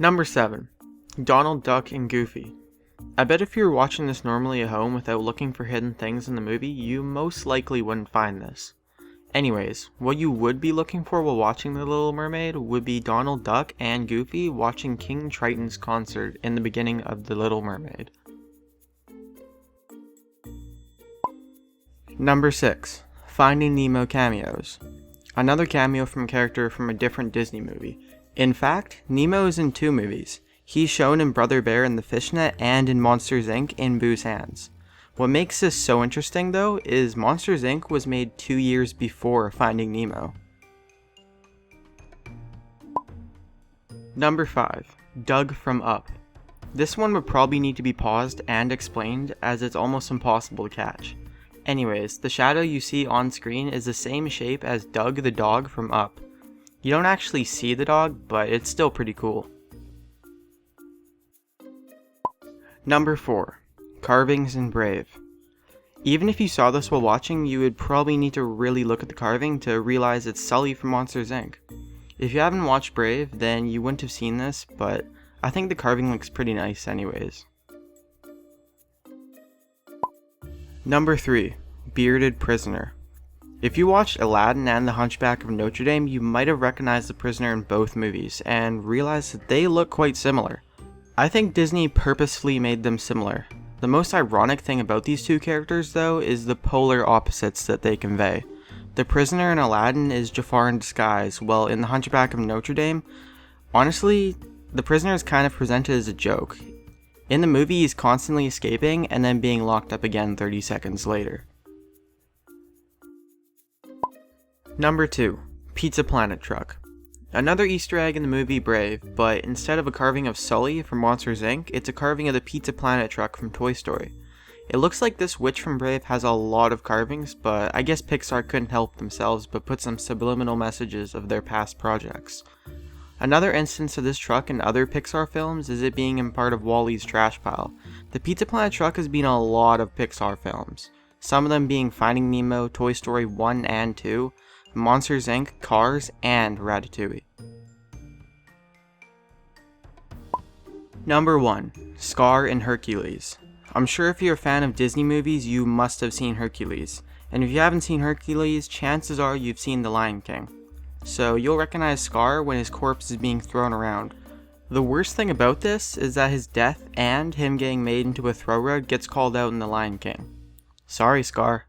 Number 7. Donald Duck and Goofy. I bet if you were watching this normally at home without looking for hidden things in the movie, you most likely wouldn't find this. Anyways, what you would be looking for while watching The Little Mermaid would be Donald Duck and Goofy watching King Triton's concert in the beginning of The Little Mermaid. Number 6. Finding Nemo cameos. Another cameo from a character from a different Disney movie. In fact, Nemo is in 2 movies. He's shown in Brother Bear in the Fishnet and in Monsters Inc. in Boo's Hands. What makes this so interesting though is Monsters Inc. was made 2 years before Finding Nemo. Number 5. Doug from Up. This one would probably need to be paused and explained as it's almost impossible to catch. Anyways, the shadow you see on screen is the same shape as Doug the dog from Up. You don't actually see the dog, but it's still pretty cool. Number 4. Carvings in Brave. Even if you saw this while watching, you would probably need to really look at the carving to realize it's Sully from Monsters Inc. If you haven't watched Brave, then you wouldn't have seen this, but I think the carving looks pretty nice anyways. Number 3. Bearded Prisoner. If you watched Aladdin and The Hunchback of Notre Dame, you might have recognized the prisoner in both movies and realized that they look quite similar. I think Disney purposefully made them similar. The most ironic thing about these 2 characters though is the polar opposites that they convey. The prisoner in Aladdin is Jafar in disguise, while in The Hunchback of Notre Dame, honestly, the prisoner is kind of presented as a joke. In the movie he's constantly escaping and then being locked up again 30 seconds later. Number 2. Pizza Planet Truck. Another Easter egg in the movie Brave, but instead of a carving of Sully from Monsters Inc., it's a carving of the Pizza Planet truck from Toy Story. It looks like this witch from Brave has a lot of carvings, but I guess Pixar couldn't help themselves but put some subliminal messages of their past projects. Another instance of this truck in other Pixar films is it being in part of WALL-E's trash pile. The Pizza Planet truck has been in a lot of Pixar films, some of them being Finding Nemo, Toy Story 1 and 2, Monsters Inc., Cars, and Ratatouille. Number 1. Scar in Hercules. I'm sure if you're a fan of Disney movies, you must have seen Hercules. And if you haven't seen Hercules, chances are you've seen The Lion King. So you'll recognize Scar when his corpse is being thrown around. The worst thing about this is that his death and him getting made into a throw rug gets called out in The Lion King. Sorry, Scar.